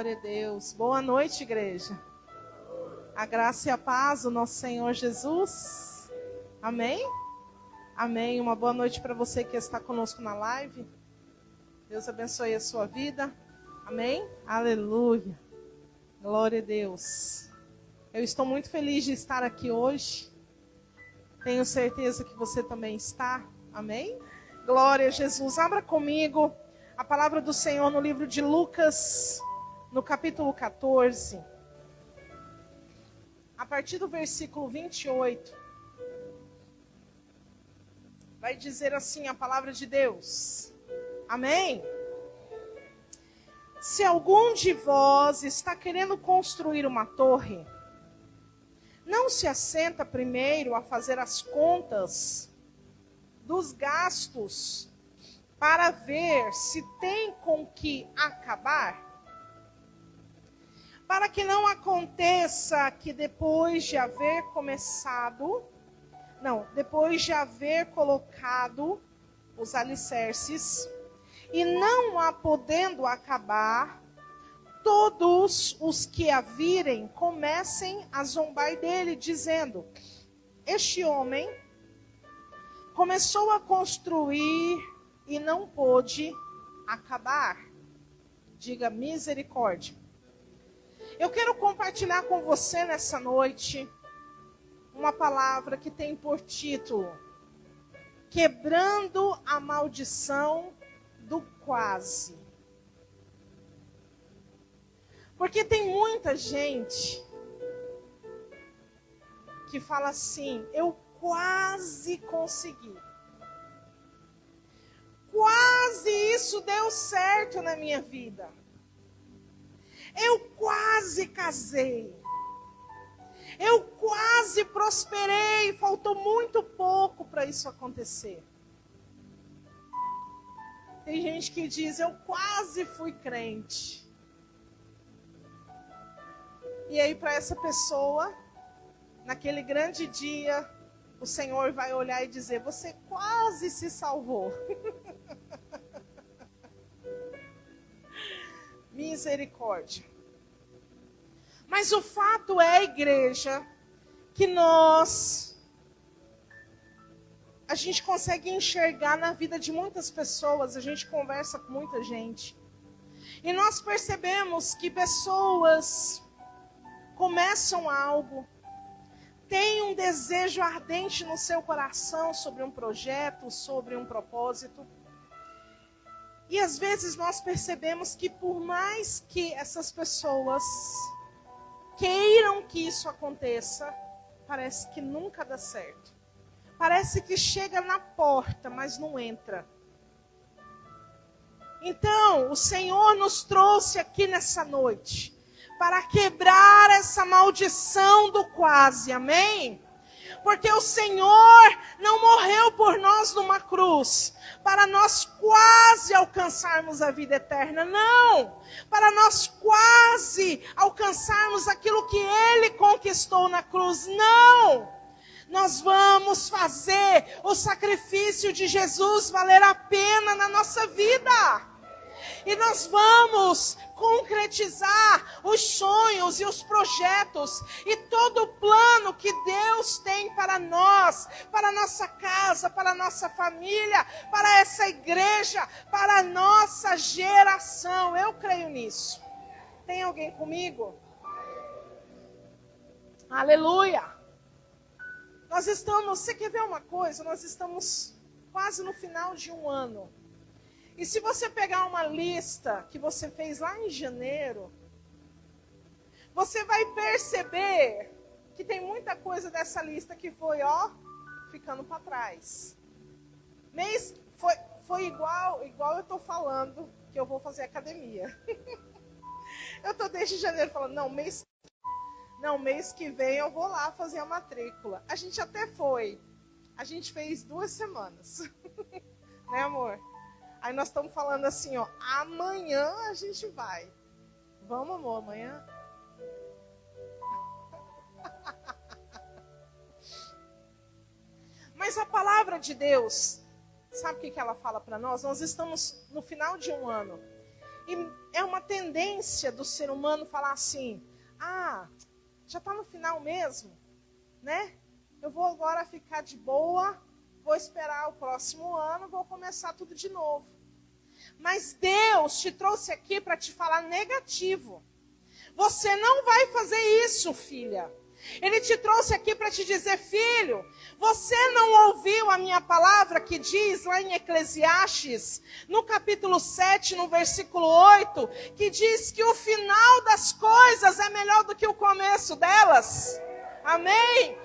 Glória a Deus. Boa noite, igreja. A graça e a paz do nosso Senhor Jesus. Amém? Amém. Uma boa noite para você que está conosco na live. Deus abençoe a sua vida. Amém? Aleluia. Glória a Deus. Eu estou muito feliz de estar aqui hoje. Tenho certeza que você também está. Amém? Glória a Jesus. Abra comigo a palavra do Senhor no livro de Lucas, no capítulo 14. A partir do versículo 28. Vai dizer assim a palavra de Deus. Amém? Se algum de vós está querendo construir uma torre, não se assenta primeiro a fazer as contas dos gastos para ver se tem com que acabar? Para que não aconteça que depois de haver colocado os alicerces e não a podendo acabar, todos os que a virem comecem a zombar dele, dizendo: este homem começou a construir e não pôde acabar. Diga misericórdia. Eu quero compartilhar com você nessa noite uma palavra que tem por título: Quebrando a maldição do quase. Porque tem muita gente que fala assim: eu quase consegui. Quase isso deu certo na minha vida. Eu quase casei. Eu quase prosperei. Faltou muito pouco para isso acontecer. Tem gente que diz: eu quase fui crente. E aí, para essa pessoa, naquele grande dia, o Senhor vai olhar e dizer: você quase se salvou. Misericórdia. Mas o fato é, igreja, que a gente consegue enxergar na vida de muitas pessoas, a gente conversa com muita gente, e nós percebemos que pessoas começam algo, têm um desejo ardente no seu coração sobre um projeto, sobre um propósito, e às vezes nós percebemos que por mais que essas pessoas queiram que isso aconteça, parece que nunca dá certo. Parece que chega na porta, mas não entra. Então, o Senhor nos trouxe aqui nessa noite para quebrar essa maldição do quase, amém? Porque o Senhor não morreu por nós numa cruz para nós quase alcançarmos a vida eterna, não! Para nós quase alcançarmos aquilo que Ele conquistou na cruz, não! Nós vamos fazer o sacrifício de Jesus valer a pena na nossa vida. E nós vamos concretizar os sonhos e os projetos e todo o plano que Deus tem para nós, para a nossa casa, para a nossa família, para essa igreja, para a nossa geração. Eu creio nisso. Tem alguém comigo? Aleluia! Você quer ver uma coisa? Nós estamos quase no final de um ano. E se você pegar uma lista que você fez lá em janeiro, você vai perceber que tem muita coisa dessa lista que foi, ficando para trás. Foi igual eu estou falando que eu vou fazer academia. Eu estou desde janeiro falando, mês que vem eu vou lá fazer a matrícula. A gente até foi. A gente fez 2 semanas. Né, amor? Aí nós estamos falando assim, amanhã a gente vai. Vamos, amor, amanhã? Mas a palavra de Deus, sabe o que ela fala para nós? Nós estamos no final de um ano. E é uma tendência do ser humano falar assim, já está no final mesmo, né? Eu vou agora ficar de boa, vou esperar o próximo ano, vou começar tudo de novo. Mas Deus te trouxe aqui para te falar negativo. Você não vai fazer isso, filha. Ele te trouxe aqui para te dizer, filho, você não ouviu a minha palavra que diz lá em Eclesiastes, no capítulo 7, no versículo 8, que diz que o final das coisas é melhor do que o começo delas? Amém?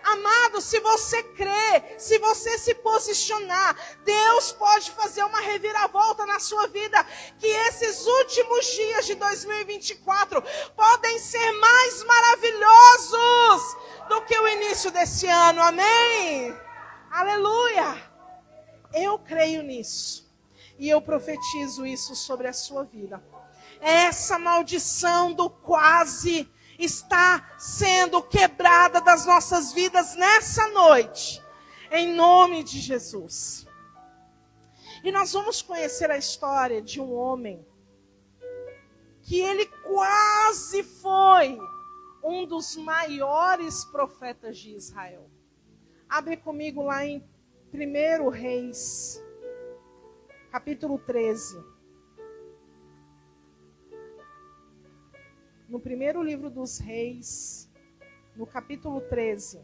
Amado, se você crer, se você se posicionar, Deus pode fazer uma reviravolta na sua vida, que esses últimos dias de 2024 podem ser mais maravilhosos do que o início desse ano, amém? Aleluia! Eu creio nisso, e eu profetizo isso sobre a sua vida. Essa maldição do quase está sendo quebrada das nossas vidas nessa noite, em nome de Jesus. E nós vamos conhecer a história de um homem que ele quase foi um dos maiores profetas de Israel. Abre comigo lá em 1 Reis, capítulo 13. No primeiro livro dos Reis, no capítulo 13.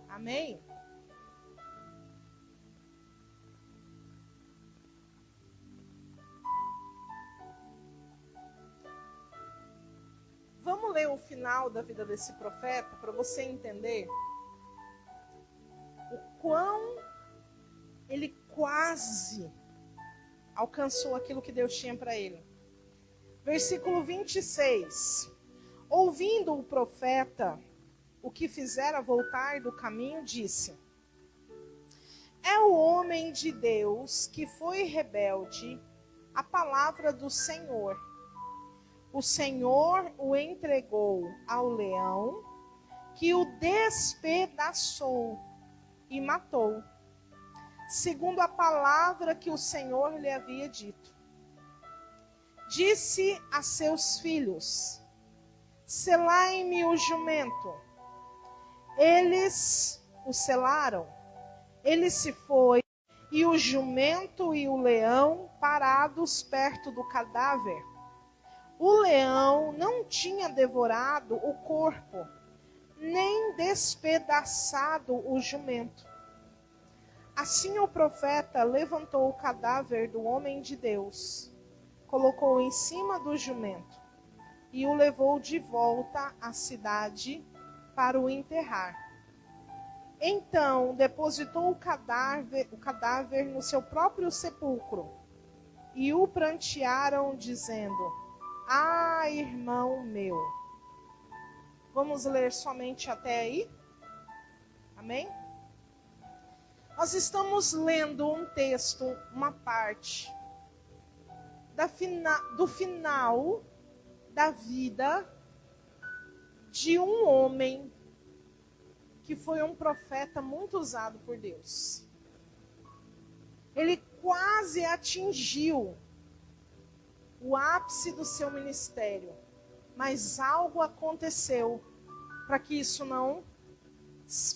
Amém? Vamos ler o final da vida desse profeta para você entender o quão ele quase alcançou aquilo que Deus tinha para ele. Versículo 26. Ouvindo o profeta o que fizera voltar do caminho, disse: é o homem de Deus que foi rebelde à palavra do Senhor. O Senhor o entregou ao leão, que o despedaçou e matou, segundo a palavra que o Senhor lhe havia dito. Disse a seus filhos: selai-me o jumento. Eles o selaram. Ele se foi, e o jumento e o leão parados perto do cadáver. O leão não tinha devorado o corpo, nem despedaçado o jumento. Assim o profeta levantou o cadáver do homem de Deus, colocou em cima do jumento e o levou de volta à cidade para o enterrar. Então depositou o cadáver no seu próprio sepulcro e o prantearam, dizendo: ah, irmão meu. Vamos ler somente até aí? Amém? Nós estamos lendo um texto, uma parte do final da vida de um homem que foi um profeta muito usado por Deus. Ele quase atingiu o ápice do seu ministério, mas algo aconteceu para que isso não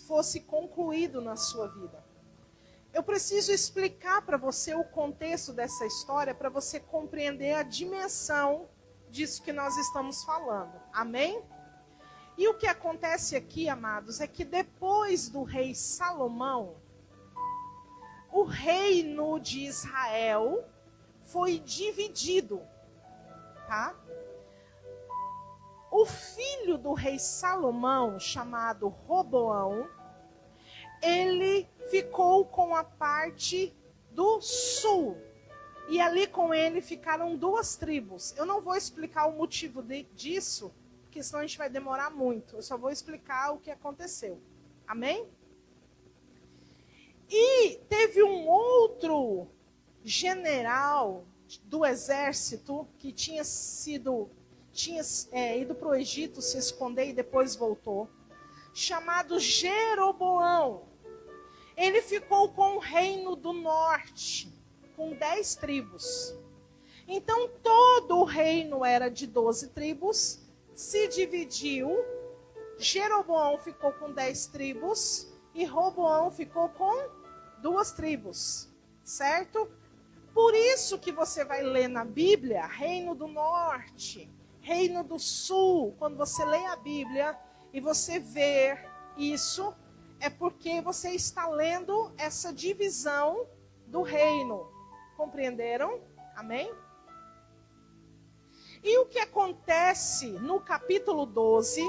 fosse concluído na sua vida. Eu preciso explicar para você o contexto dessa história para você compreender a dimensão disso que nós estamos falando. Amém? E o que acontece aqui, amados, é que depois do rei Salomão, o reino de Israel foi dividido. Tá? O filho do rei Salomão, chamado Roboão, ele ficou com a parte do sul. E ali com ele ficaram duas tribos. Eu não vou explicar o motivo disso, porque senão a gente vai demorar muito. Eu só vou explicar o que aconteceu. Amém? E teve um outro general do exército que tinha ido para o Egito se esconder e depois voltou, chamado Jeroboão. Ele ficou com o reino do norte, com 10 tribos. Então todo o reino era de 12 tribos, se dividiu, Jeroboão ficou com 10 tribos e Roboão ficou com 2 tribos, certo? Por isso que você vai ler na Bíblia, reino do norte, reino do sul. Quando você lê a Bíblia e você vê isso, é porque você está lendo essa divisão do reino. Compreenderam? Amém? E o que acontece no capítulo 12,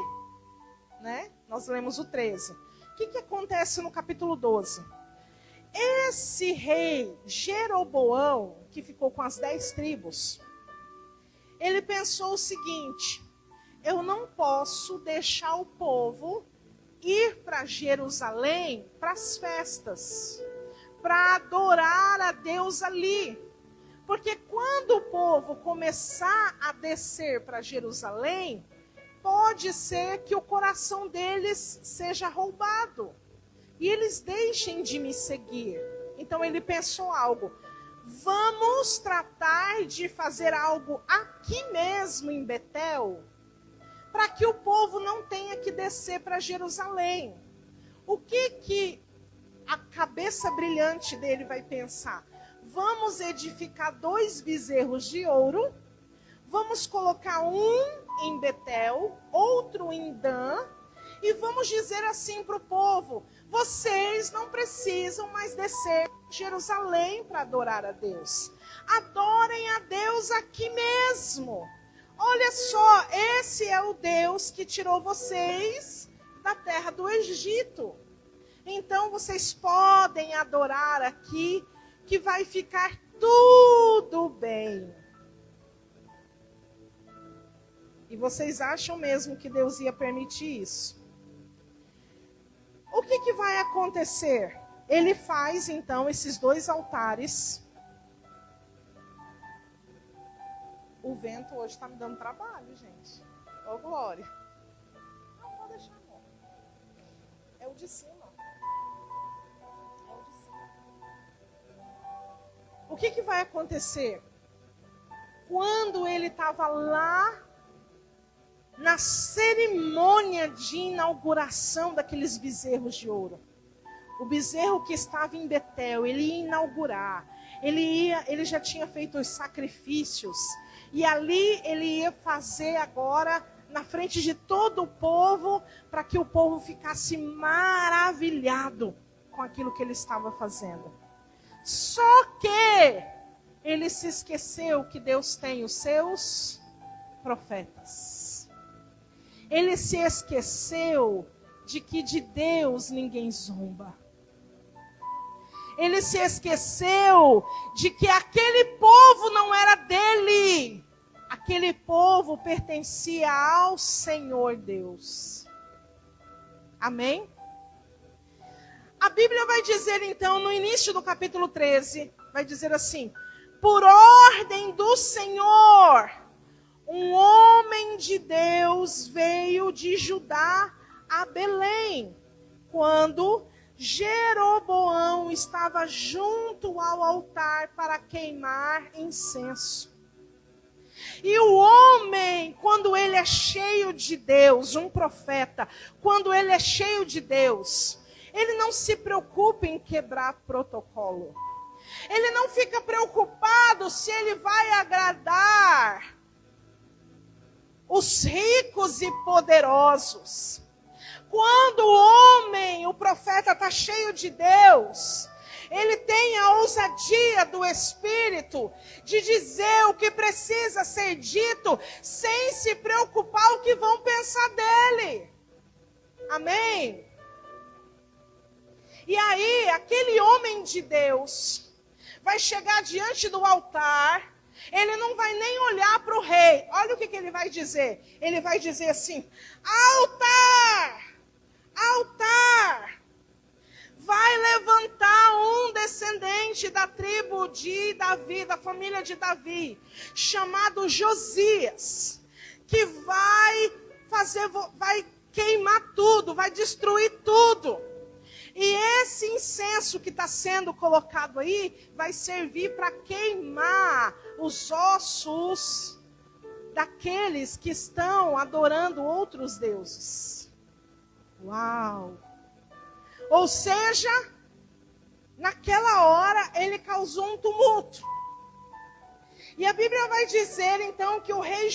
né? Nós lemos o 13. O que acontece no capítulo 12? Esse rei Jeroboão, que ficou com as 10 tribos, ele pensou o seguinte: eu não posso deixar o povo ir para Jerusalém para as festas, para adorar a Deus ali. Porque quando o povo começar a descer para Jerusalém, pode ser que o coração deles seja roubado e eles deixem de me seguir. Então ele pensou algo: vamos tratar de fazer algo aqui mesmo em Betel, para que o povo não tenha que descer para Jerusalém. O que a cabeça brilhante dele vai pensar? Vamos edificar 2 bezerros de ouro, vamos colocar um em Betel, outro em Dan, e vamos dizer assim para o povo: vocês não precisam mais descer a Jerusalém para adorar a Deus. Adorem a Deus aqui mesmo. Olha só, esse é o Deus que tirou vocês da terra do Egito. Então vocês podem adorar aqui, que vai ficar tudo bem. E vocês acham mesmo que Deus ia permitir isso? O que vai acontecer? Ele faz então esses 2 altares. O vento hoje está me dando trabalho, gente. Ô, glória. Não, pode deixar, não. É o de cima. É o de cima. O que vai acontecer? Quando ele estava lá na cerimônia de inauguração daqueles bezerros de ouro, o bezerro que estava em Betel, ele ia inaugurar, ele já tinha feito os sacrifícios, e ali ele ia fazer agora, na frente de todo o povo, para que o povo ficasse maravilhado com aquilo que ele estava fazendo. Só que ele se esqueceu que Deus tem os seus profetas. Ele se esqueceu de que de Deus ninguém zomba. Ele se esqueceu de que aquele povo não era dele. Aquele povo pertencia ao Senhor Deus. Amém? A Bíblia vai dizer então, no início do capítulo 13, vai dizer assim: por ordem do Senhor, um homem de Deus veio de Judá a Belém, quando Jeroboão estava junto ao altar para queimar incenso. E o homem, quando ele é cheio de Deus, um profeta, quando ele é cheio de Deus, ele não se preocupa em quebrar protocolo. Ele não fica preocupado se ele vai agradar os ricos e poderosos. Quando o homem, o profeta, está cheio de Deus, ele tem a ousadia do Espírito de dizer o que precisa ser dito, sem se preocupar o que vão pensar dele. Amém? E aí, aquele homem de Deus vai chegar diante do altar. Ele não vai nem olhar para o rei. Olha o que ele vai dizer. Ele vai dizer assim: altar, altar, vai levantar um descendente da tribo de Davi, da família de Davi, chamado Josias, que vai queimar tudo, vai destruir tudo. E esse incenso que está sendo colocado aí vai servir para queimar os ossos daqueles que estão adorando outros deuses. Uau! Ou seja, naquela hora ele causou um tumulto. E a Bíblia vai dizer então que o rei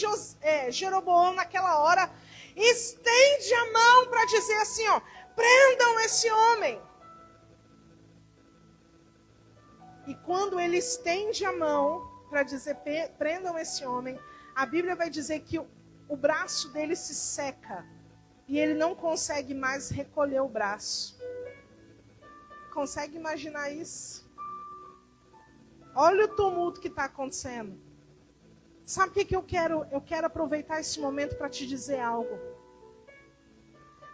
Jeroboão naquela hora estende a mão para dizer assim, ó, prendam esse homem. E quando ele estende a mão para dizer prendam esse homem, a Bíblia vai dizer que o braço dele se seca e ele não consegue mais recolher o braço. Consegue imaginar isso? Olha o tumulto que está acontecendo. Sabe o que eu quero? Eu quero aproveitar esse momento para te dizer algo.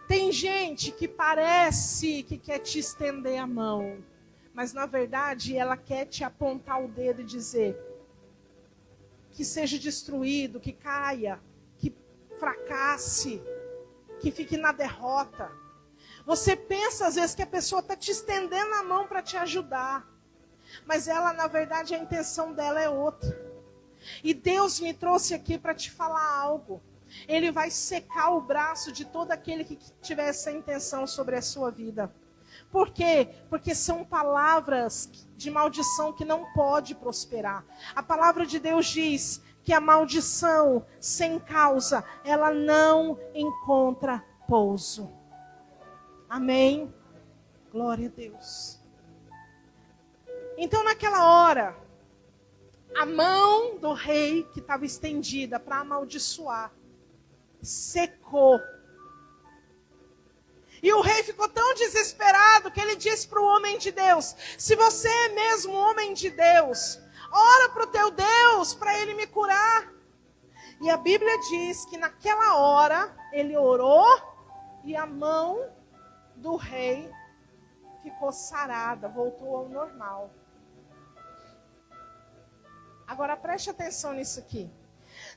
Tem gente que parece que quer te estender a mão, mas na verdade ela quer te apontar o dedo e dizer que seja destruído, que caia, que fracasse, que fique na derrota. Você pensa às vezes que a pessoa está te estendendo a mão para te ajudar, mas ela, na verdade, a intenção dela é outra. E Deus me trouxe aqui para te falar algo. Ele vai secar o braço de todo aquele que tiver essa intenção sobre a sua vida. Por quê? Porque são palavras de maldição que não pode prosperar. A palavra de Deus diz que a maldição sem causa, ela não encontra pouso. Amém? Glória a Deus. Então naquela hora, a mão do rei que estava estendida para amaldiçoar, secou. E o rei ficou tão desesperado que ele disse para o homem de Deus, se você é mesmo homem de Deus, ora para o teu Deus para ele me curar. E a Bíblia diz que naquela hora ele orou e a mão do rei ficou sarada, voltou ao normal. Agora preste atenção nisso aqui.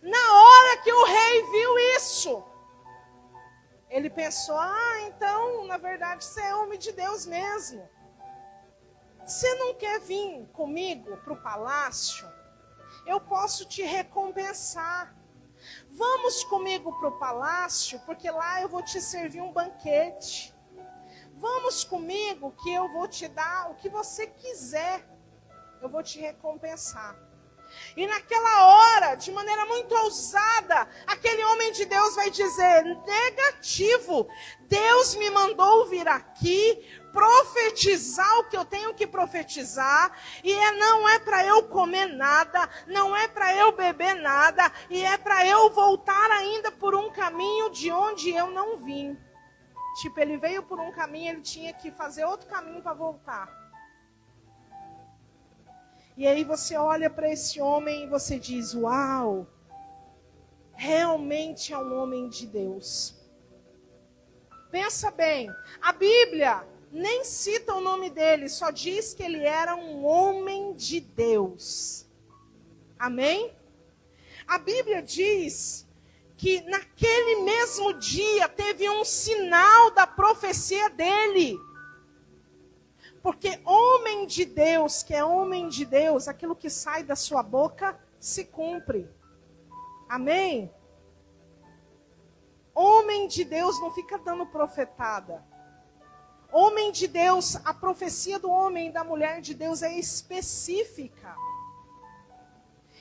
Na hora que o rei viu isso, ele pensou, então, na verdade, você é homem de Deus mesmo. Você não quer vir comigo para o palácio? Eu posso te recompensar. Vamos comigo para o palácio, porque lá eu vou te servir um banquete. Vamos comigo que eu vou te dar o que você quiser. Eu vou te recompensar. E naquela hora, de maneira muito ousada, aquele homem de Deus vai dizer, negativo, Deus me mandou vir aqui, profetizar o que eu tenho que profetizar, e não é para eu comer nada, não é para eu beber nada, e é para eu voltar ainda por um caminho de onde eu não vim. Tipo, ele veio por um caminho, ele tinha que fazer outro caminho para voltar. E aí você olha para esse homem e você diz, uau, realmente é um homem de Deus. Pensa bem, a Bíblia nem cita o nome dele, só diz que ele era um homem de Deus. Amém? A Bíblia diz que naquele mesmo dia teve um sinal da profecia dele. Porque homem de Deus, que é homem de Deus, aquilo que sai da sua boca se cumpre. Amém? Homem de Deus não fica dando profetada. Homem de Deus, a profecia do homem e da mulher de Deus é específica.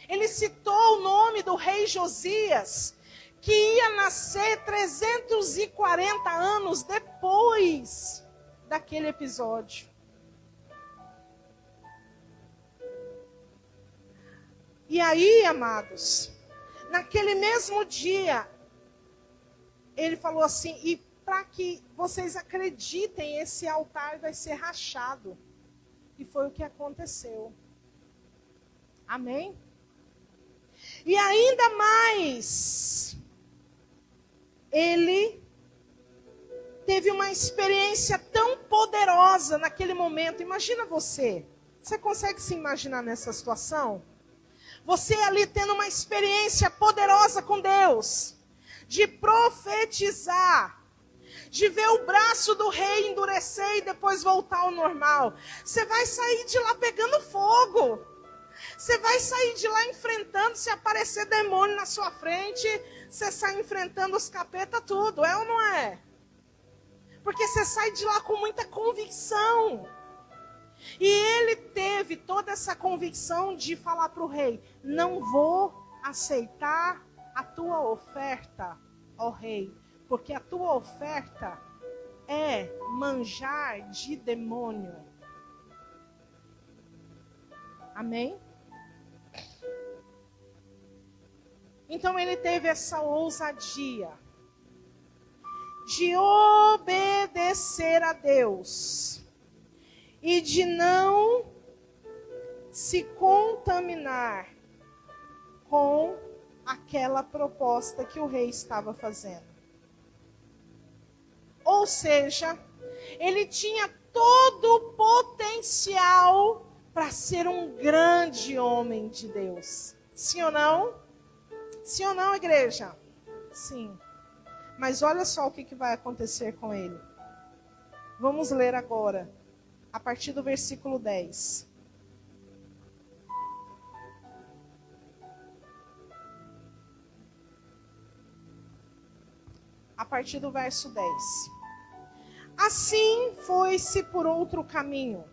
Ele citou o nome do rei Josias, que ia nascer 340 anos depois daquele episódio. E aí, amados, naquele mesmo dia, ele falou assim, e para que vocês acreditem, esse altar vai ser rachado. E foi o que aconteceu. Amém? E ainda mais, ele teve uma experiência tão poderosa naquele momento. Imagina você. Você consegue se imaginar nessa situação? Você ali tendo uma experiência poderosa com Deus, de profetizar, de ver o braço do rei endurecer e depois voltar ao normal. Você vai sair de lá pegando fogo. Você vai sair de lá enfrentando, se aparecer demônio na sua frente, você sai enfrentando os capeta tudo, é ou não é? Porque você sai de lá com muita convicção. E ele teve toda essa convicção de falar para o rei: não vou aceitar a tua oferta, ó rei, porque a tua oferta é manjar de demônio. Amém? Então ele teve essa ousadia de obedecer a Deus e de não se contaminar com aquela proposta que o rei estava fazendo. Ou seja, ele tinha todo o potencial para ser um grande homem de Deus. Sim ou não? Sim ou não, igreja? Sim. Mas olha só o que vai acontecer com ele. Vamos ler agora, a partir do versículo 10. A partir do verso 10. Assim foi-se por outro caminho,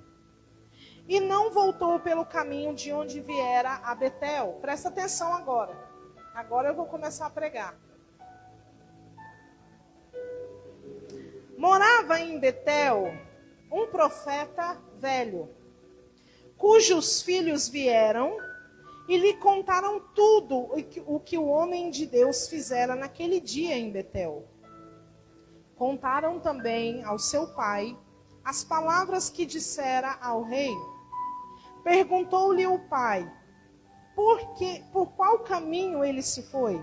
e não voltou pelo caminho de onde viera a Betel. Presta atenção agora. Agora eu vou começar a pregar. Morava em Betel um profeta velho, cujos filhos vieram e lhe contaram tudo o que o homem de Deus fizera naquele dia em Betel. Contaram também ao seu pai as palavras que dissera ao rei. Perguntou-lhe o pai: por qual caminho ele se foi?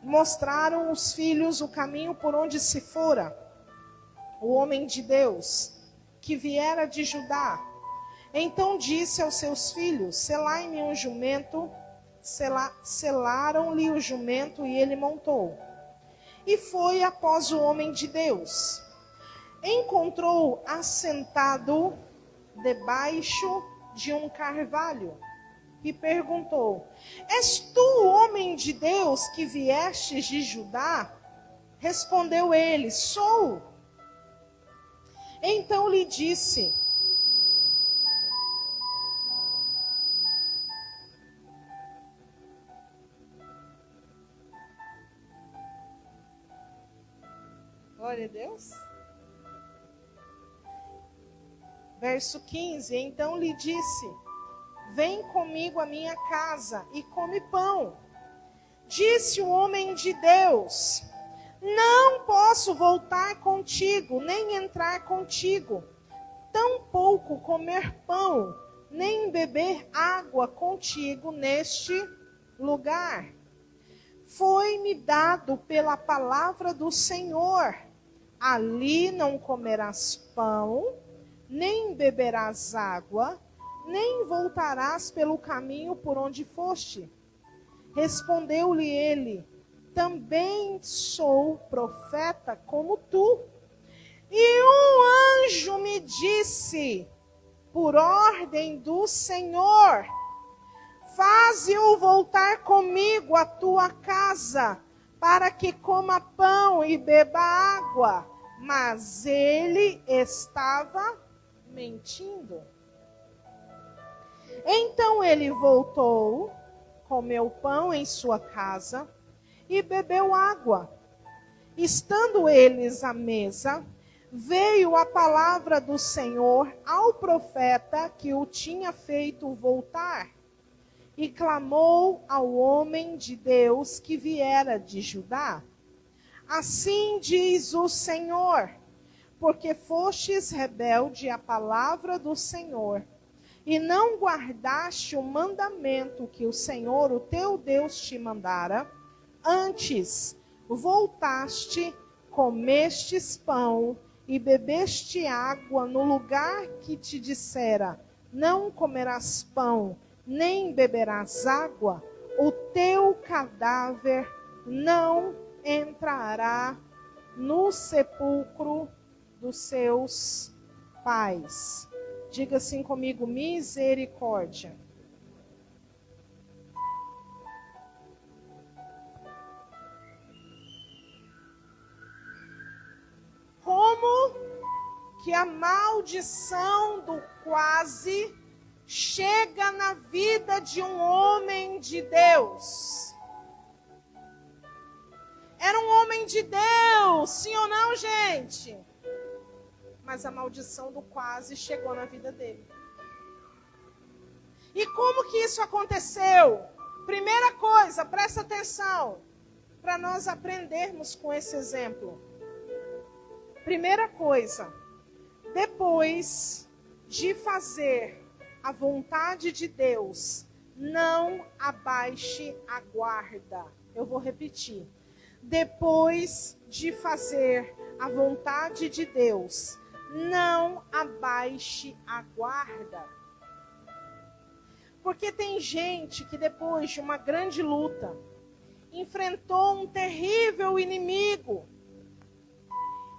Mostraram os filhos o caminho por onde se fora o homem de Deus, que viera de Judá. Então disse aos seus filhos: selai-me um jumento. Selaram-lhe o jumento e ele montou. E foi após o homem de Deus. Encontrou assentado debaixo de um carvalho e perguntou: és tu o homem de Deus que viestes de Judá? Respondeu ele: sou. Então lhe disse: glória a Deus. Verso 15. Então lhe disse: vem comigo à minha casa e come pão. Disse o homem de Deus: não posso voltar contigo, nem entrar contigo, tampouco comer pão, nem beber água contigo neste lugar. Foi-me dado pela palavra do Senhor: ali não comerás pão, nem beberás água, nem voltarás pelo caminho por onde foste. Respondeu-lhe ele: também sou profeta como tu. E um anjo me disse, por ordem do Senhor: faze-o voltar comigo à tua casa, para que coma pão e beba água. Mas ele estava mentindo. Então ele voltou, comeu pão em sua casa e bebeu água. Estando eles à mesa, veio a palavra do Senhor ao profeta que o tinha feito voltar, e clamou ao homem de Deus que viera de Judá: assim diz o Senhor, porque fostes rebelde à palavra do Senhor, e não guardaste o mandamento que o Senhor, o teu Deus, te mandara, antes voltaste comestes pão e bebeste água no lugar que te dissera, não comerás pão, nem beberás água, o teu cadáver não entrará no sepulcro dos seus pais. Diga assim comigo, misericórdia. Como que a maldição do quase chega na vida de um homem de Deus? Era um homem de Deus, sim ou não, gente? Mas a maldição do quase chegou na vida dele. E como que isso aconteceu? Primeira coisa, presta atenção, para nós aprendermos com esse exemplo. Primeira coisa, depois de fazer a vontade de Deus, não abaixe a guarda. Eu vou repetir. Depois de fazer a vontade de Deus, não abaixe a guarda. Porque tem gente que depois de uma grande luta, enfrentou um terrível inimigo,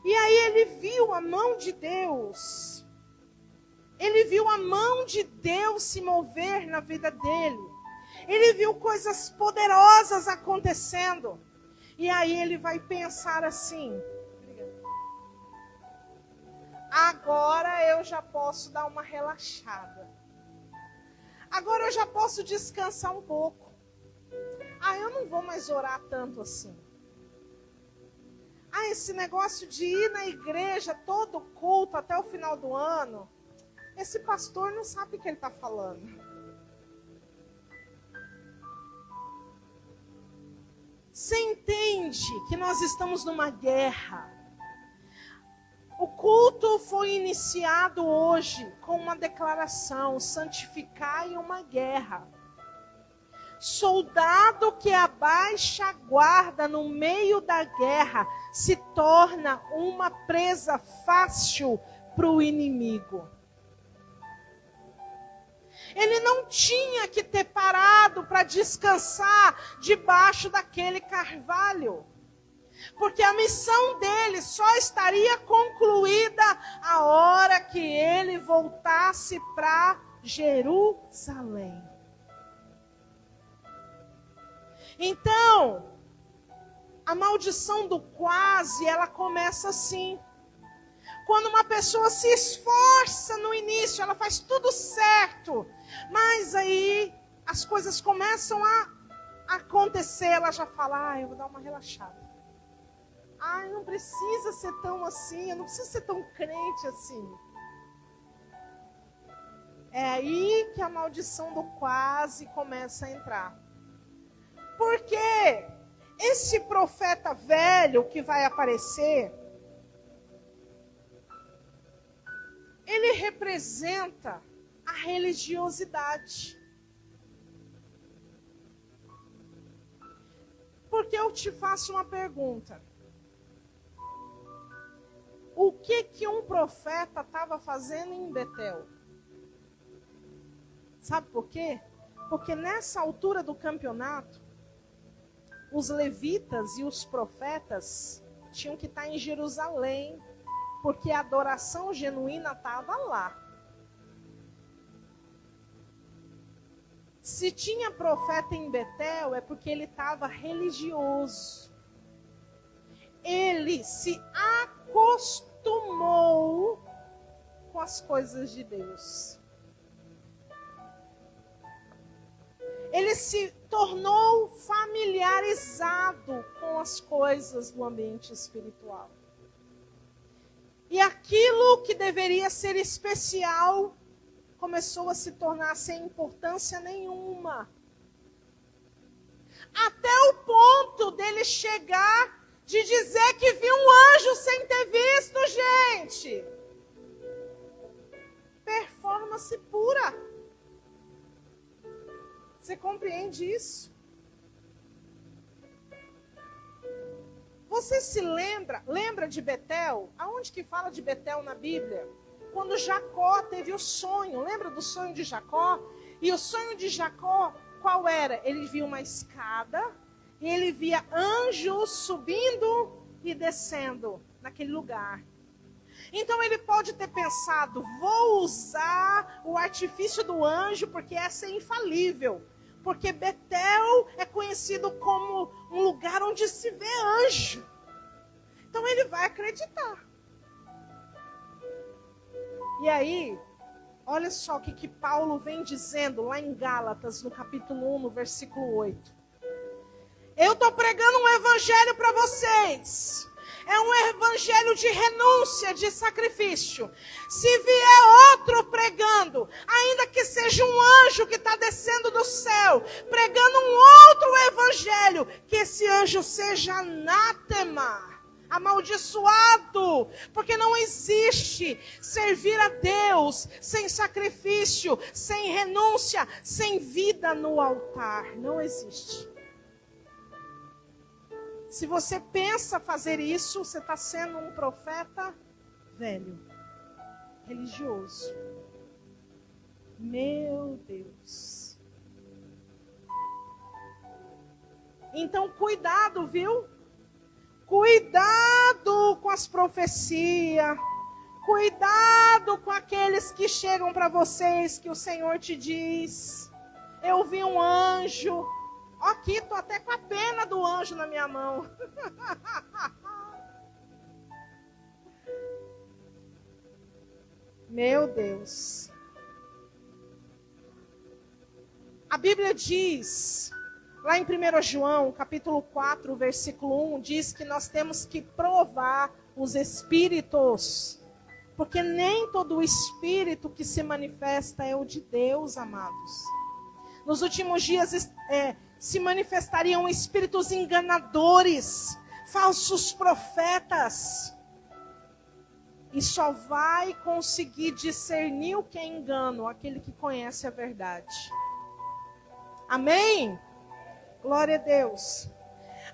e aí ele viu a mão de Deus. Ele viu a mão de Deus se mover na vida dele. Ele viu coisas poderosas acontecendo. E aí ele vai pensar assim: agora eu já posso dar uma relaxada. Agora eu já posso descansar um pouco. Eu não vou mais orar tanto assim. Esse negócio de ir na igreja todo culto até o final do ano, esse pastor não sabe o que ele está falando. Você entende que nós estamos numa guerra? O culto foi iniciado hoje com uma declaração: santificai uma guerra. Soldado que abaixa a guarda no meio da guerra se torna uma presa fácil para o inimigo. Ele não tinha que ter parado para descansar debaixo daquele carvalho. Porque a missão dele só estaria concluída a hora que ele voltasse para Jerusalém. Então, a maldição do quase, ela começa assim. Quando uma pessoa se esforça no início, ela faz tudo certo, mas aí as coisas começam a acontecer, ela já fala: eu vou dar uma relaxada. Não precisa ser tão assim, eu não preciso ser tão crente assim. É aí que a maldição do quase começa a entrar. Porque esse profeta velho que vai aparecer, ele representa a religiosidade. Porque eu te faço uma pergunta. O que um profeta estava fazendo em Betel? Sabe por quê? Porque nessa altura do campeonato, os levitas e os profetas tinham que estar em Jerusalém, porque a adoração genuína estava lá. Se tinha profeta em Betel, é porque ele estava religioso. Ele se acostumou com as coisas de Deus. Ele se tornou familiarizado com as coisas do ambiente espiritual. E aquilo que deveria ser especial começou a se tornar sem importância nenhuma. Até o ponto dele chegar de dizer que viu um anjo sem ter visto, gente. Performance pura. Você compreende isso? Você se lembra de Betel? Aonde que fala de Betel na Bíblia? Quando Jacó teve o sonho, lembra do sonho de Jacó? E o sonho de Jacó, qual era? Ele via uma escada, e ele via anjos subindo e descendo naquele lugar. Então ele pode ter pensado, vou usar o artifício do anjo, porque essa é infalível. Porque Betel é conhecido como um lugar onde se vê anjo. Então ele vai acreditar. E aí, olha só o que Paulo vem dizendo lá em Gálatas, no capítulo 1, no versículo 8. Eu estou pregando um evangelho para vocês. É um evangelho de renúncia, de sacrifício. Se vier outro pregando, ainda que seja um anjo que está descendo do céu, pregando um outro evangelho, que esse anjo seja anátema, amaldiçoado, porque não existe servir a Deus sem sacrifício, sem renúncia, sem vida no altar. Não existe. Se você pensa fazer isso, você está sendo um profeta velho, religioso. Meu Deus. Então, cuidado, viu? Cuidado com as profecias. Cuidado com aqueles que chegam para vocês, que o Senhor te diz: eu vi um anjo. Aqui, estou até com a pena do anjo na minha mão. Meu Deus. A Bíblia diz, lá em 1 João, capítulo 4, versículo 1, diz que nós temos que provar os espíritos. Porque nem todo o espírito que se manifesta é o de Deus, amados. Nos últimos dias se manifestariam espíritos enganadores, falsos profetas. E só vai conseguir discernir o que é engano aquele que conhece a verdade. Amém? Glória a Deus.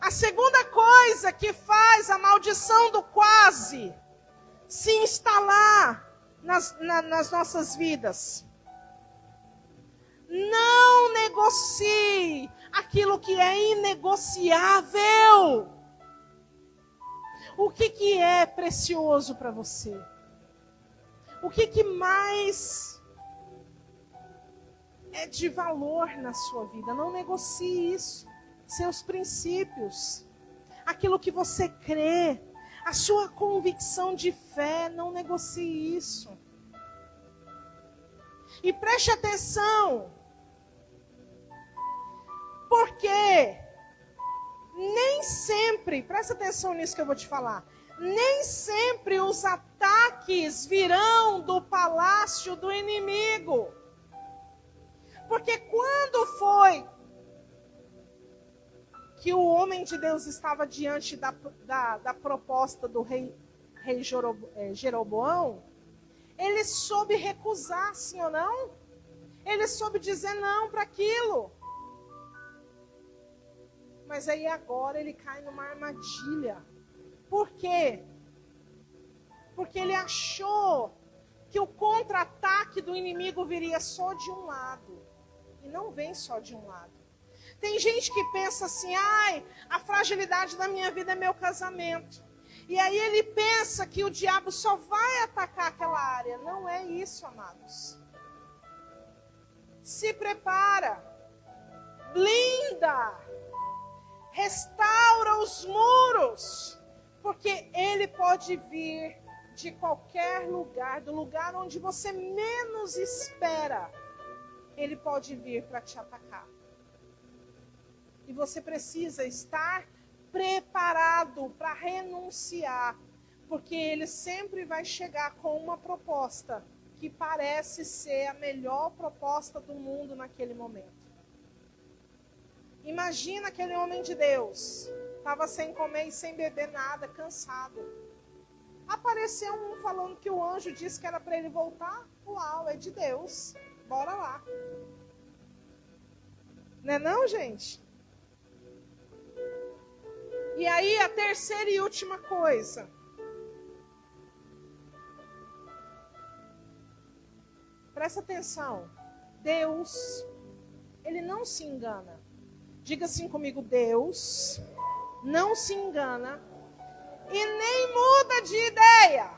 A segunda coisa que faz a maldição do quase se instalar nas nossas vidas: não negocie aquilo que é inegociável. O que é precioso para você? O que mais é de valor na sua vida? Não negocie isso. Seus princípios, aquilo que você crê, a sua convicção de fé, não negocie isso. E preste atenção, porque nem sempre, presta atenção nisso que eu vou te falar, nem sempre os ataques virão do palácio do inimigo. Porque quando foi que o homem de Deus estava diante da proposta do rei Jeroboão, ele soube recusar, sim ou não? Ele soube dizer não para aquilo. Mas aí agora ele cai numa armadilha. Por quê? Porque ele achou que o contra-ataque do inimigo viria só de um lado. E não vem só de um lado. Tem gente que pensa assim: ai, a fragilidade da minha vida é meu casamento. E aí ele pensa que o diabo só vai atacar aquela área. Não é isso, amados. Se prepara. Blinda. Restaura os muros. Porque ele pode vir de qualquer lugar, do lugar onde você menos espera. Ele pode vir para te atacar. E você precisa estar preparado para renunciar. Porque ele sempre vai chegar com uma proposta que parece ser a melhor proposta do mundo naquele momento. Imagina aquele homem de Deus. Estava sem comer e sem beber nada, cansado. Apareceu um falando que o anjo disse que era para ele voltar. Uau, é de Deus. Bora lá. Não é não, gente? E aí, a terceira e última coisa. Presta atenção. Deus, Ele não se engana. Diga assim comigo, Deus não se engana e nem muda de ideia.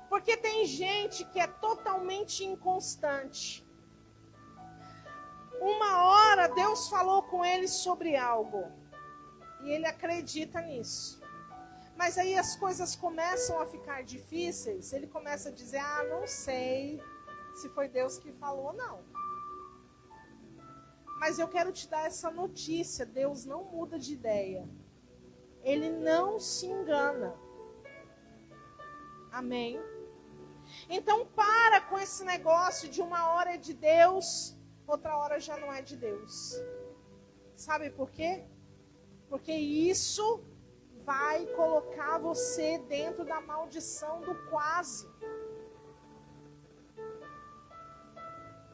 Porque tem gente que é totalmente inconstante. Uma hora Deus falou com ele sobre algo. E ele acredita nisso. Mas aí as coisas começam a ficar difíceis. Ele começa a dizer, não sei se foi Deus que falou ou não. Mas eu quero te dar essa notícia. Deus não muda de ideia. Ele não se engana. Amém? Então para com esse negócio de uma hora é de Deus, outra hora já não é de Deus. Sabe por quê? Porque isso vai colocar você dentro da maldição do quase.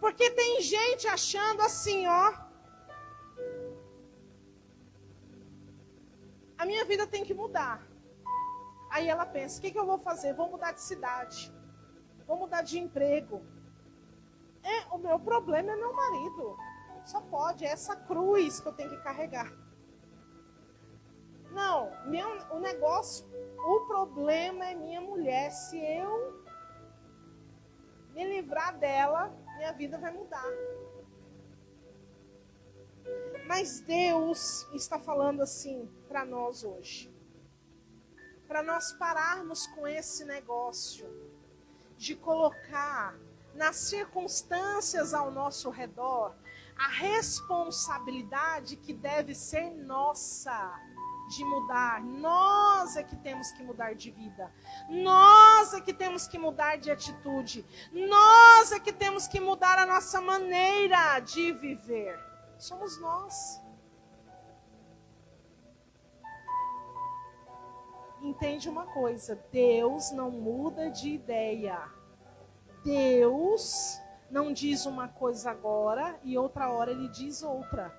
Porque tem gente achando assim, a minha vida tem que mudar. Aí ela pensa, o que eu vou fazer? Vou mudar de cidade. Vou mudar de emprego. O meu problema é meu marido. Só pode, é essa cruz que eu tenho que carregar. Não, o problema é minha mulher. Se eu me livrar dela, minha vida vai mudar. Mas Deus está falando assim para nós hoje. Para nós pararmos com esse negócio de colocar nas circunstâncias ao nosso redor a responsabilidade que deve ser nossa de mudar. Nós é que temos que mudar de vida. Nós é que temos que mudar de atitude. Nós é que temos que mudar a nossa maneira de viver. Somos nós. Entende uma coisa, Deus não muda de ideia. Deus não diz uma coisa agora e outra hora ele diz outra.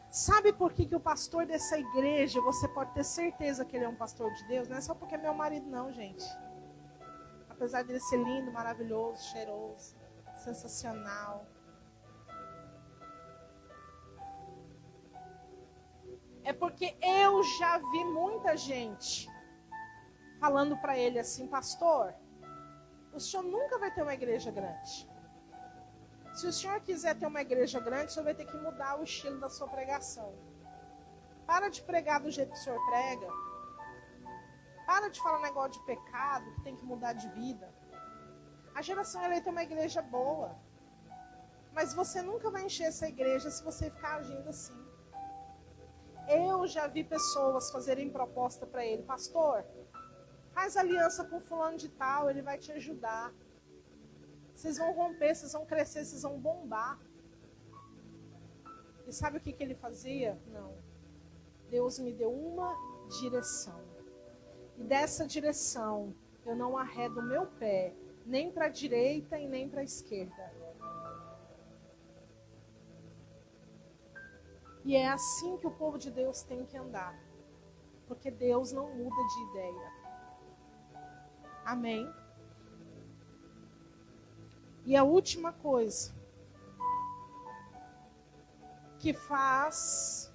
Sabe por que o pastor dessa igreja, você pode ter certeza que ele é um pastor de Deus? Não é só porque é meu marido não, gente. Apesar dele ser lindo, maravilhoso, cheiroso, sensacional. É porque eu já vi muita gente falando para ele assim, pastor, o senhor nunca vai ter uma igreja grande. Se o senhor quiser ter uma igreja grande, o senhor vai ter que mudar o estilo da sua pregação. Para de pregar do jeito que o senhor prega. Para de falar negócio de pecado, que tem que mudar de vida. A geração eleita é uma igreja boa. Mas você nunca vai encher essa igreja se você ficar agindo assim. Eu já vi pessoas fazerem proposta para ele. Pastor, faz aliança com fulano de tal, ele vai te ajudar. Vocês vão romper, vocês vão crescer, vocês vão bombar. E sabe o que ele fazia? Não. Deus me deu uma direção. E dessa direção, eu não arredo o meu pé, nem para a direita e nem para a esquerda. E é assim que o povo de Deus tem que andar. Porque Deus não muda de ideia. Amém? E a última coisa que faz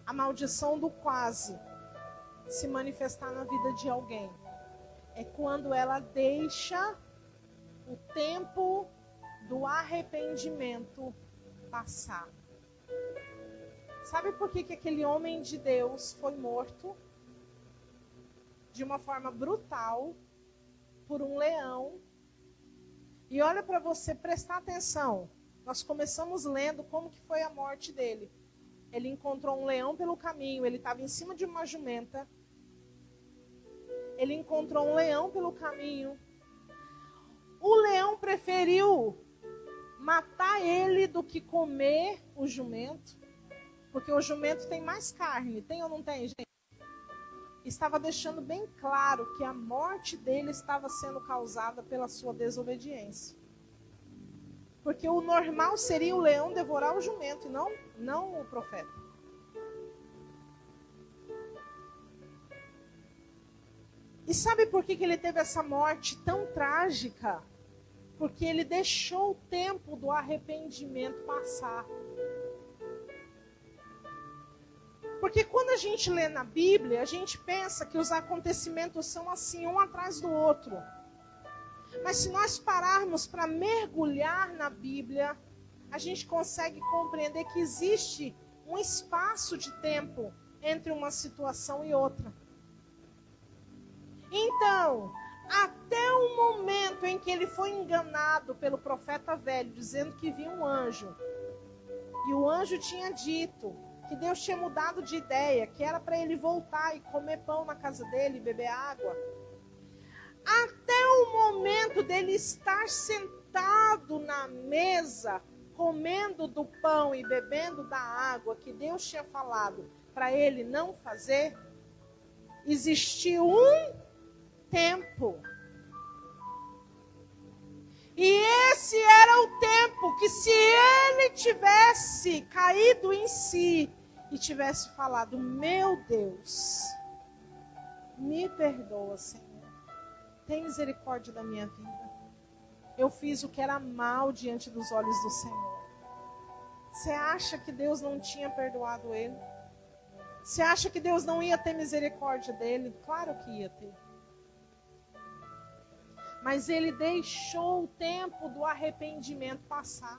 a maldição do quase se manifestar na vida de alguém é quando ela deixa o tempo do arrependimento passar. Sabe por que aquele homem de Deus foi morto de uma forma brutal por um leão? E olha para você prestar atenção. Nós começamos lendo como que foi a morte dele. Ele encontrou um leão pelo caminho, ele estava em cima de uma jumenta. Ele encontrou um leão pelo caminho. O leão preferiu matar ele do que comer o jumento. Porque o jumento tem mais carne, tem ou não tem, gente? Estava deixando bem claro que a morte dele estava sendo causada pela sua desobediência. Porque o normal seria o leão devorar o jumento, e não o profeta. E sabe por que ele teve essa morte tão trágica? Porque ele deixou o tempo do arrependimento passar. Porque quando a gente lê na Bíblia, a gente pensa que os acontecimentos são assim, um atrás do outro. Mas se nós pararmos para mergulhar na Bíblia, a gente consegue compreender que existe um espaço de tempo entre uma situação e outra. Então, até o momento em que ele foi enganado pelo profeta velho, dizendo que viu um anjo, e o anjo tinha dito que Deus tinha mudado de ideia, que era para ele voltar e comer pão na casa dele, e beber água. Até o momento dele estar sentado na mesa, comendo do pão e bebendo da água que Deus tinha falado para ele não fazer, existiu um tempo. E esse era o tempo que, se ele tivesse caído em si e tivesse falado: meu Deus, me perdoa, Senhor, tem misericórdia da minha vida, eu fiz o que era mal diante dos olhos do Senhor. Você acha que Deus não tinha perdoado ele? Você acha que Deus não ia ter misericórdia dele? Claro que ia ter. Mas ele deixou o tempo do arrependimento passar.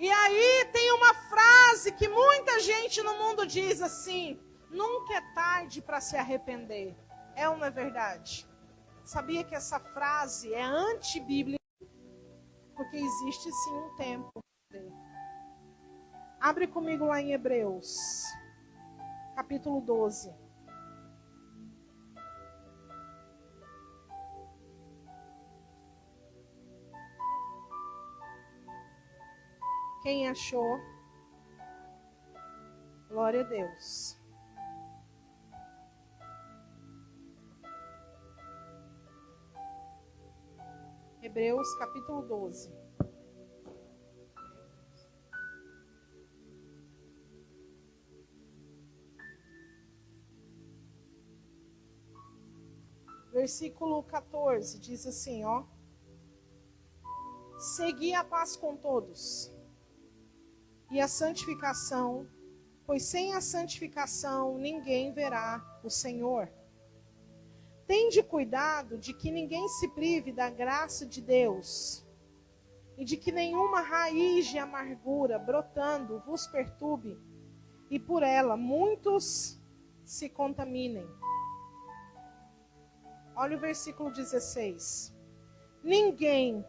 E aí tem uma frase que muita gente no mundo diz assim: nunca é tarde para se arrepender. É ou não é verdade? Sabia que essa frase é antibíblica? Porque existe sim um tempo. Abre comigo lá em Hebreus, capítulo 12. Quem achou? Glória a Deus. Hebreus capítulo 12. Versículo 14 diz assim, ó: segui a paz com todos e a santificação, pois sem a santificação ninguém verá o Senhor. Tende cuidado de que ninguém se prive da graça de Deus, e de que nenhuma raiz de amargura brotando vos perturbe, e por ela muitos se contaminem. Olha o versículo 16. Ninguém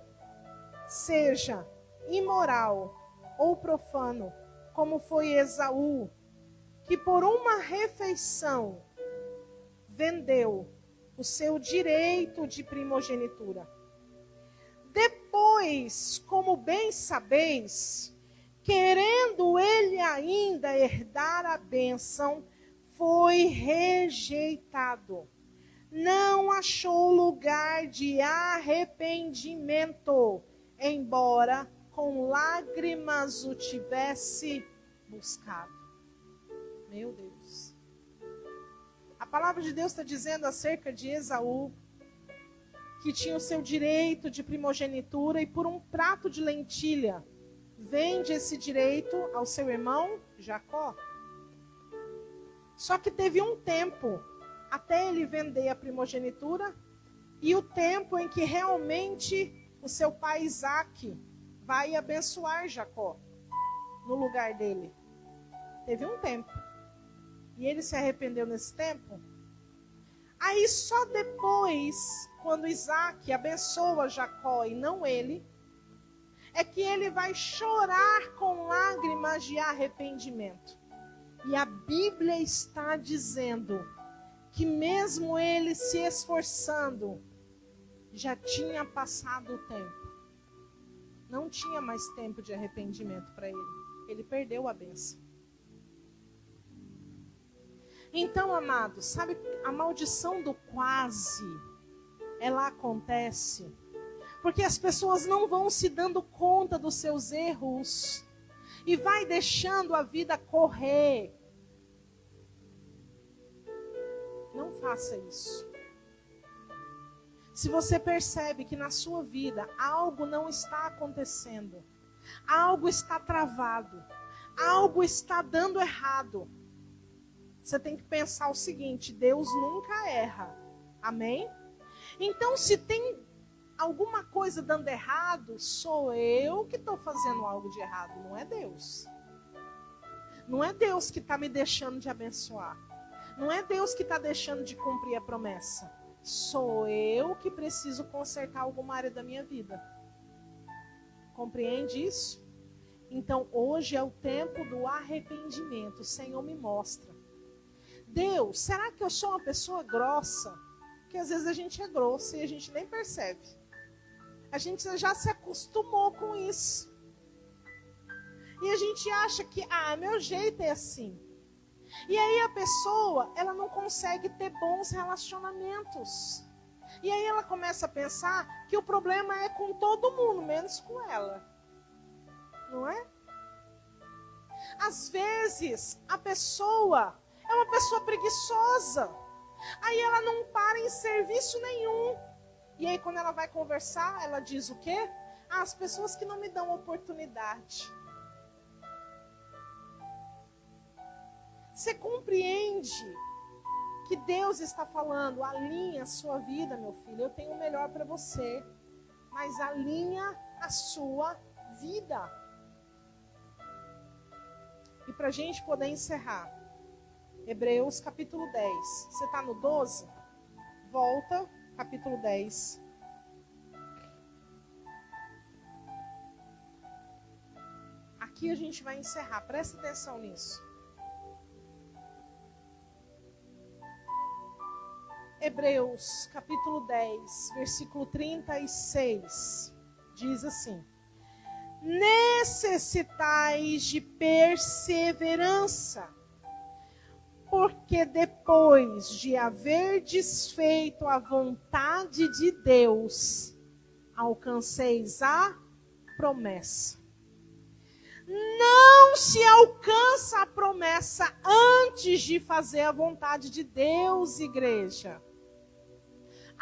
seja imoral ou profano, como foi Esaú, que por uma refeição vendeu o seu direito de primogenitura. Depois, como bem sabeis, querendo ele ainda herdar a bênção, foi rejeitado. Não achou lugar de arrependimento, embora com lágrimas o tivesse buscado. Meu Deus. A palavra de Deus está dizendo acerca de Esaú, que tinha o seu direito de primogenitura, e por um prato de lentilha vende esse direito ao seu irmão Jacó. Só que teve um tempo até ele vender a primogenitura, e o tempo em que realmente o seu pai Isaac vai abençoar Jacó no lugar dele. Teve um tempo. E ele se arrependeu nesse tempo. Aí só depois, quando Isaac abençoa Jacó e não ele, é que ele vai chorar com lágrimas de arrependimento. E a Bíblia está dizendo que mesmo ele se esforçando, já tinha passado o tempo. Não tinha mais tempo de arrependimento para ele. Ele perdeu a bênção. Então, amados, sabe, a maldição do quase, ela acontece Porque as pessoas não vão se dando conta dos seus erros. E vai deixando a vida correr. Não faça isso. Se você percebe que na sua vida algo não está acontecendo, algo está travado, algo está dando errado, você tem que pensar o seguinte: Deus nunca erra. Amém? Então, se tem alguma coisa dando errado, sou eu que estou fazendo algo de errado, não é Deus. Não é Deus que está me deixando de abençoar. Não é Deus que está deixando de cumprir a promessa. Sou eu que preciso consertar alguma área da minha vida. Compreende isso? Então, hoje é o tempo do arrependimento. O Senhor me mostra. Deus, será que eu sou uma pessoa grossa? Porque às vezes a gente é grosso e a gente nem percebe. A gente já se acostumou com isso. E a gente acha que, meu jeito é assim. E aí a pessoa, ela não consegue ter bons relacionamentos. E aí ela começa a pensar que o problema é com todo mundo, menos com ela. Não é? Às vezes, a pessoa é uma pessoa preguiçosa. Aí ela não para em serviço nenhum. E aí quando ela vai conversar, ela diz o quê? As pessoas que não me dão oportunidade. Você compreende que Deus está falando, alinha a sua vida, meu filho, eu tenho o melhor para você, mas alinha a sua vida. E para a gente poder encerrar, Hebreus capítulo 10, você está no 12? Volta, capítulo 10. Aqui a gente vai encerrar, presta atenção nisso. Hebreus, capítulo 10, versículo 36, diz assim: necessitais de perseverança, porque depois de haver desfeito a vontade de Deus, alcanceis a promessa. Não se alcança a promessa antes de fazer a vontade de Deus, igreja.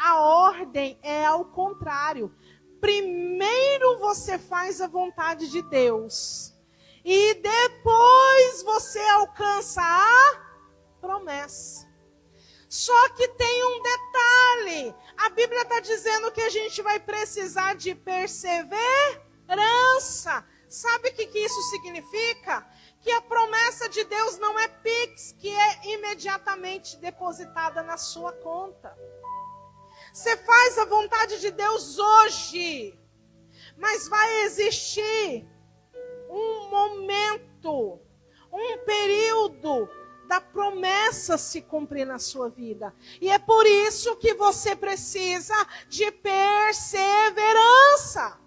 A ordem é ao contrário. Primeiro você faz a vontade de Deus. E depois você alcança a promessa. Só que tem um detalhe. A Bíblia está dizendo que a gente vai precisar de perseverança. Sabe o que isso significa? Que a promessa de Deus não é Pix, que é imediatamente depositada na sua conta. Você faz a vontade de Deus hoje, mas vai existir um momento, um período da promessa se cumprir na sua vida. E é por isso que você precisa de perseverança.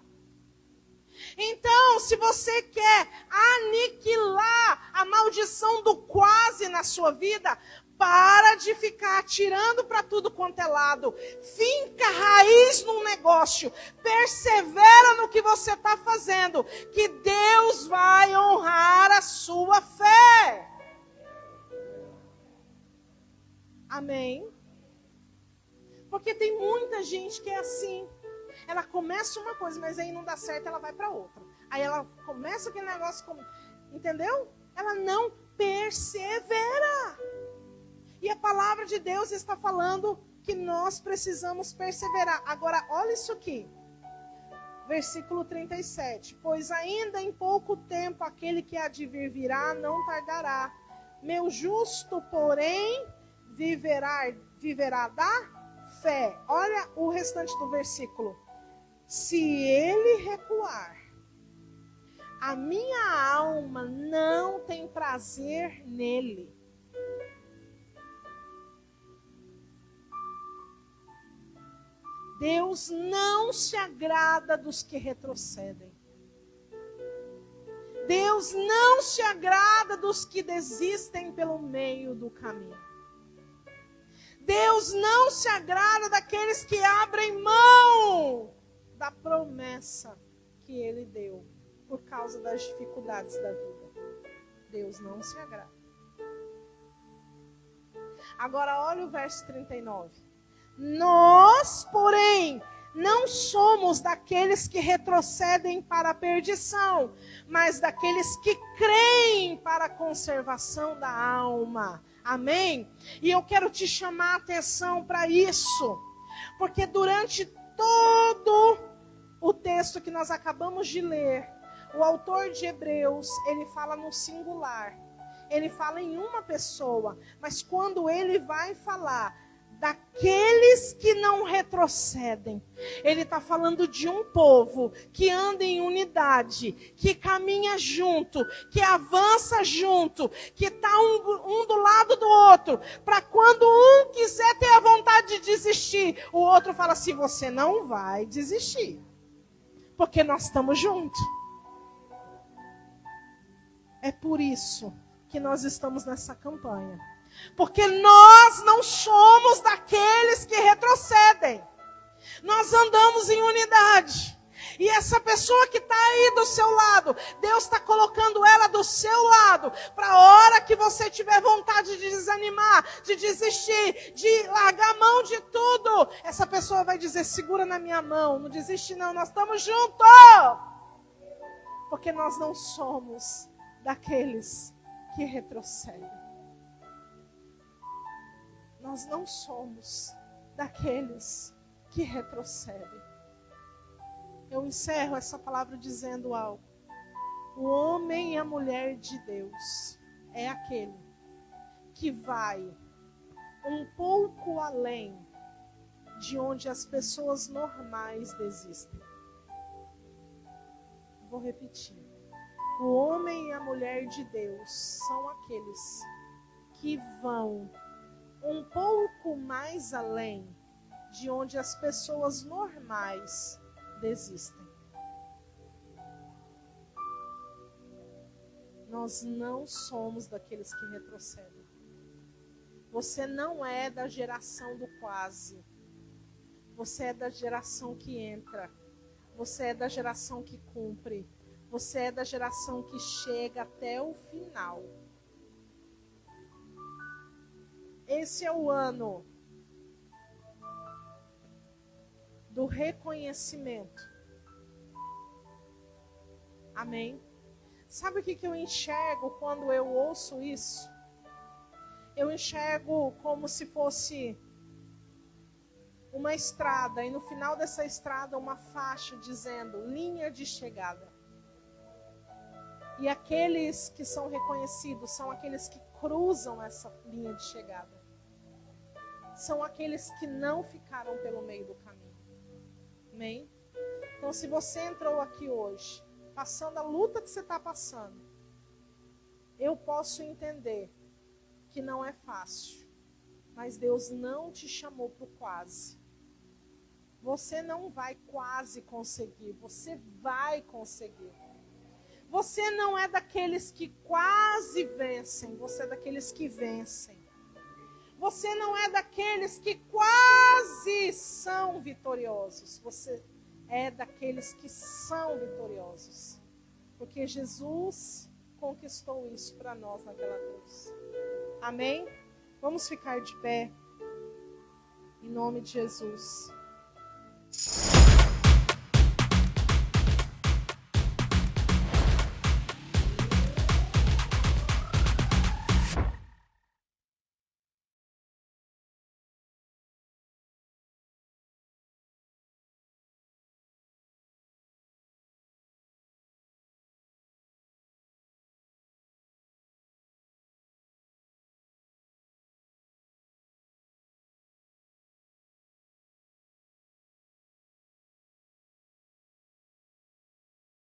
Então, se você quer aniquilar a maldição do quase na sua vida, para de ficar atirando para tudo quanto é lado. Finca raiz num negócio. Persevera no que você está fazendo. Que Deus vai honrar a sua fé. Amém? Porque tem muita gente que é assim. Ela começa uma coisa, mas aí não dá certo, ela vai para outra. Aí ela começa aquele negócio, entendeu? Ela não persevera. E a palavra de Deus está falando que nós precisamos perseverar. Agora, olha isso aqui. Versículo 37. Pois ainda em pouco tempo aquele que há de vir virá, não tardará. Meu justo, porém, viverá da fé. Olha o restante do versículo. Se ele recuar, a minha alma não tem prazer nele. Deus não se agrada dos que retrocedem. Deus não se agrada dos que desistem pelo meio do caminho. Deus não se agrada daqueles que abrem mão da promessa que Ele deu por causa das dificuldades da vida. Deus não se agrada. Agora olha o verso 39. Nós, porém, não somos daqueles que retrocedem para a perdição, mas daqueles que creem para a conservação da alma. Amém? E eu quero te chamar a atenção para isso, porque durante todo o texto que nós acabamos de ler, o autor de Hebreus, ele fala no singular, ele fala em uma pessoa, mas quando ele vai falar daqueles que não retrocedem, ele está falando de um povo que anda em unidade, que caminha junto, que avança junto, que está um do lado do outro, para quando um quiser ter a vontade de desistir, o outro fala assim, você não vai desistir, porque nós estamos juntos. É por isso que nós estamos nessa campanha. Porque nós não somos daqueles que retrocedem. Nós andamos em unidade. E essa pessoa que está aí do seu lado, Deus está colocando ela do seu lado, para a hora que você tiver vontade de desanimar, de desistir, de largar a mão de tudo, essa pessoa vai dizer, segura na minha mão, não desiste não, nós estamos juntos. Porque nós não somos daqueles que retrocedem. Nós não somos daqueles que retrocedem. Eu encerro essa palavra dizendo algo. O homem e a mulher de Deus é aquele que vai um pouco além de onde as pessoas normais desistem. Vou repetir. O homem e a mulher de Deus são aqueles que vão um pouco mais além de onde as pessoas normais desistem. Nós não somos daqueles que retrocedem. Você não é da geração do quase. Você é da geração que entra. Você é da geração que cumpre. Você é da geração que chega até o final. Esse é o ano do reconhecimento. Amém? Sabe o que eu enxergo quando eu ouço isso? Eu enxergo como se fosse uma estrada, e no final dessa estrada uma faixa dizendo linha de chegada. E aqueles que são reconhecidos são aqueles que cruzam essa linha de chegada. São aqueles que não ficaram pelo meio do caminho. Amém? Então, se você entrou aqui hoje, passando a luta que você está passando, eu posso entender que não é fácil. Mas Deus não te chamou para o quase. Você não vai quase conseguir, você vai conseguir. Você não é daqueles que quase vencem, você é daqueles que vencem. Você não é daqueles que quase são vitoriosos, você é daqueles que são vitoriosos. Porque Jesus conquistou isso para nós naquela cruz. Amém? Vamos ficar de pé, em nome de Jesus.